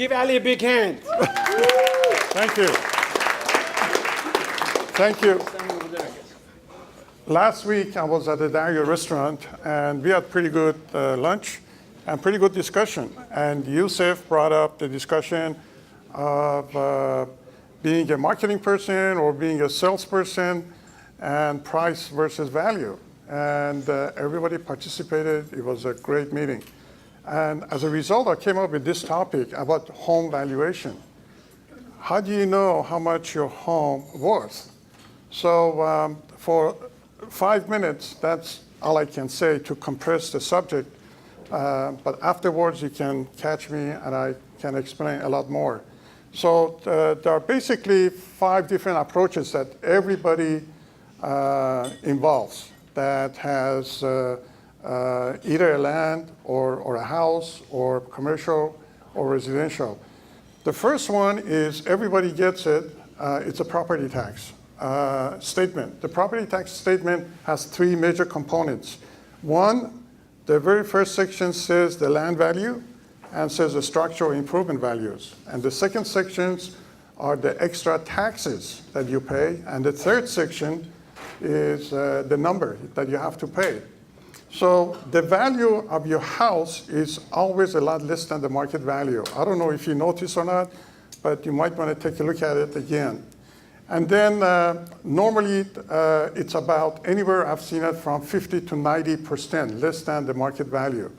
Give Ali a big hand. Thank you. Thank you. Last week, I was at the Dario restaurant, and we had pretty good lunch and pretty good discussion. And Yusuf brought up the discussion of being a marketing person or being a salesperson and price versus value. And everybody participated. It was a great meeting. And as a result, I came up with this topic about home valuation. How do you know how much your home worth? So for 5 minutes, that's all I can say to compress the subject. But afterwards, you can catch me and I can explain a lot more. So there are basically 5 different approaches that everybody involves that has either a land or a house or commercial or residential. The first one is everybody gets it. It's a property tax statement. The property tax statement has 3 major components. One, the very first section says the land value and says the structural improvement values. And the second sections are the extra taxes that you pay. And the third section is the number that you have to pay. So the value of your house is always a lot less than the market value. I don't know if you noticed or not, but you might want to take a look at it again. And then normally it's about anywhere I've seen it from 50 to 90% less than the market value.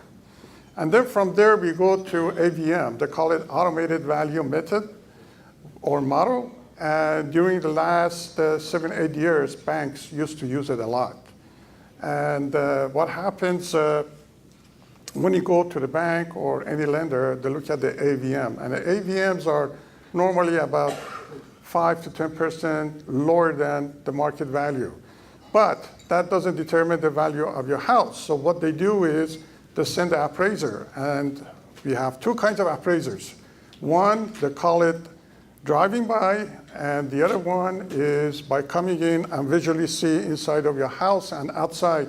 And then from there we go to AVM. They call it automated value method or model. And during the last 7-8 years, banks used to use it a lot. And what happens when you go to the bank or any lender, they look at the AVM. And the AVMs are normally about 5 to 10% lower than the market value. But that doesn't determine the value of your house. So what they do is they send an appraiser. And we have 2 kinds of appraisers. One, they call it driving by, and the other one is by coming in and visually see inside of your house and outside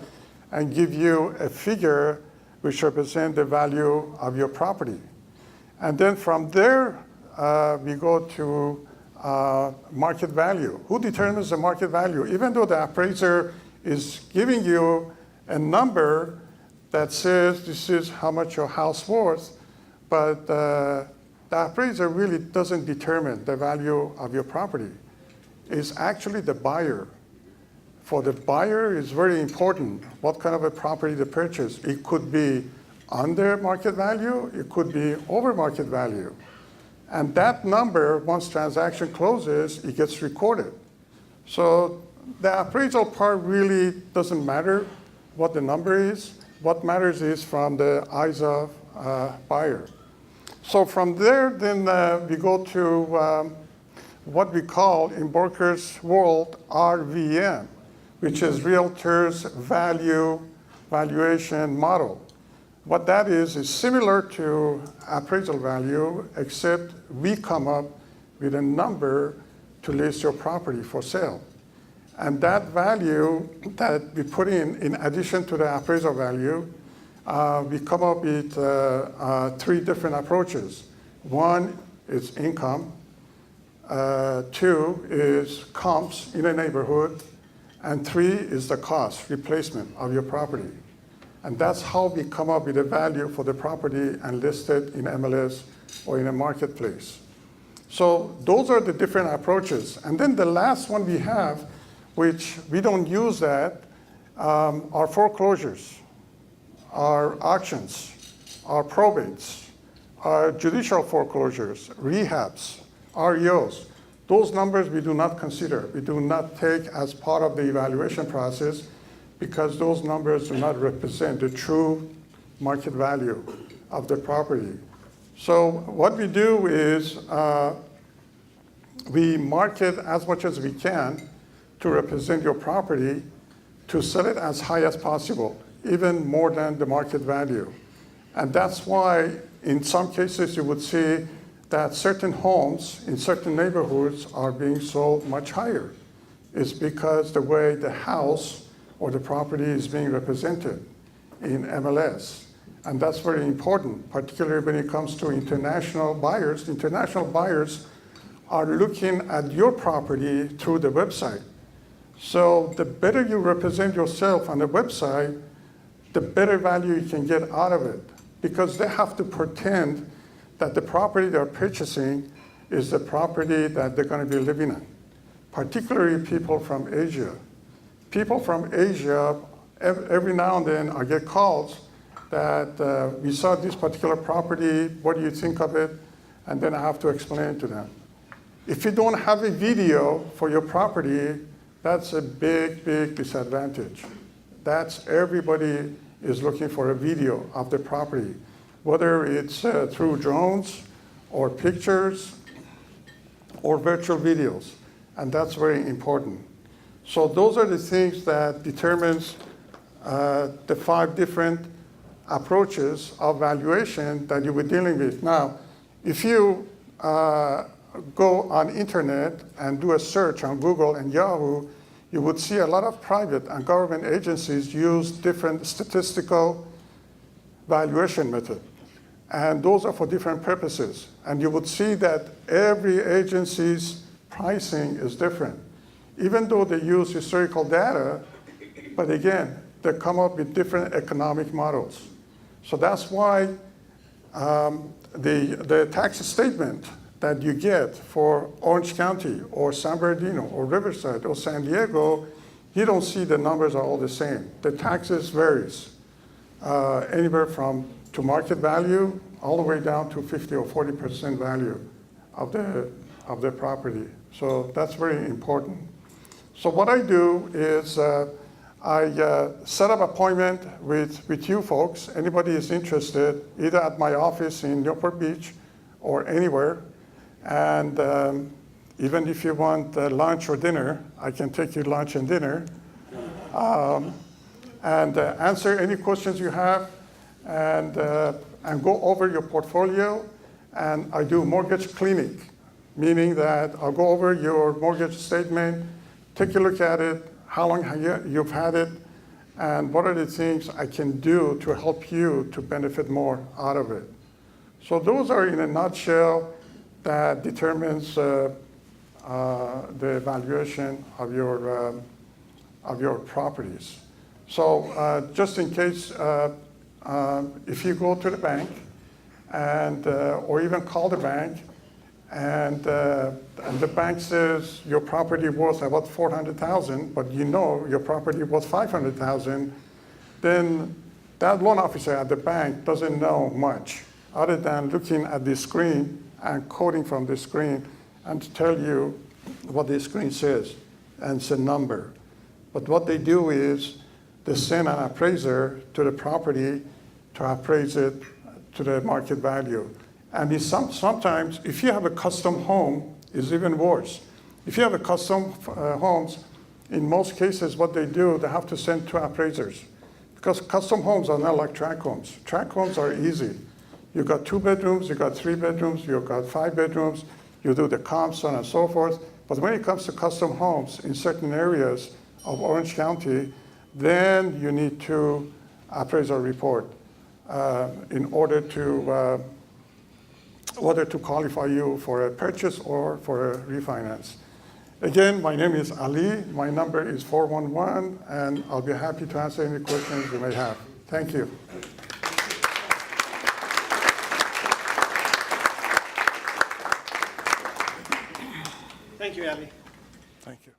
and give you a figure which represents the value of your property. And then from there, we go to market value. Who determines the market value? Even though the appraiser is giving you a number that says this is how much your house worth, but the appraiser really doesn't determine the value of your property. It's actually the buyer. For the buyer, it's very important what kind of a property to purchase. It could be under market value, it could be over market value. And that number, once transaction closes, it gets recorded. So the appraisal part really doesn't matter what the number is. What matters is from the eyes of buyer. So from there, then we go to what we call, in brokers' world, RVM, which is Realtors Valuation Model. What that is similar to appraisal value, except we come up with a number to list your property for sale. And that value that we put in addition to the appraisal value, we come up with 3 different approaches. 1 is income, 2 is comps in a neighborhood, and 3 is the cost, replacement of your property. And that's how we come up with a value for the property and list it in MLS or in a marketplace. So those are the different approaches. And then the last one we have, which we don't use that, are foreclosures, our auctions, our probates, our judicial foreclosures, rehabs, REOs. Those numbers we do not consider. We do not take as part of the evaluation process because those numbers do not represent the true market value of the property. So what we do is we market as much as we can to represent your property to sell it as high as possible, even more than the market value. And that's why in some cases you would see that certain homes in certain neighborhoods are being sold much higher. It's because the way the house or the property is being represented in MLS. And that's very important, particularly when it comes to international buyers. International buyers are looking at your property through the website. So the better you represent yourself on the website, the better value you can get out of it, because they have to pretend that the property they're purchasing is the property that they're going to be living in, particularly people from Asia. People from Asia, every now and then I get calls that we saw this particular property, what do you think of it? And then I have to explain to them. If you don't have a video for your property, that's a big, big disadvantage. That's everybody is looking for a video of the property, whether it's through drones or pictures or virtual videos, and that's very important. So those are the things that determines the 5 different approaches of valuation that you were dealing with. Now, if you go on internet and do a search on Google and Yahoo, you would see a lot of private and government agencies use different statistical valuation methods. And those are for different purposes. And you would see that every agency's pricing is different. Even though they use historical data, but again, they come up with different economic models. So that's why the tax statement that you get for Orange County or San Bernardino or Riverside or San Diego, you don't see the numbers are all the same. The taxes varies anywhere from to market value all the way down to 50 or 40% value of the property. So that's very important. So what I do is I set up appointment with you folks. Anybody is interested, either at my office in Newport Beach or anywhere. And even if you want lunch or dinner, I can take you lunch and dinner. And answer any questions you have and go over your portfolio. And I do mortgage clinic, meaning that I'll go over your mortgage statement, take a look at it, how long you've had it, and what are the things I can do to help you to benefit more out of it. So those are in a nutshell that determines the valuation of your properties. So just in case, if you go to the bank and or even call the bank and the bank says your property worth about $400,000, but you know your property worth $500,000, then that loan officer at the bank doesn't know much other than looking at the screen and quoting from the screen and to tell you what the screen says, and it's a number. But what they do is they send an appraiser to the property to appraise it to the market value. And sometimes, if you have a custom home, it's even worse. If you have a custom homes, in most cases, what they do, they have to send 2 appraisers. Because custom homes are not like tract homes. Tract homes are easy. You got 2 bedrooms, you got 3 bedrooms, you got 5 bedrooms, you do the comps, so on and so forth. But when it comes to custom homes in certain areas of Orange County, then you need to appraisal report in order to whether to qualify you for a purchase or for a refinance. Again, my name is Ali. My number is 411, and I'll be happy to answer any questions you may have. Thank you. Thank you, Ali. Thank you.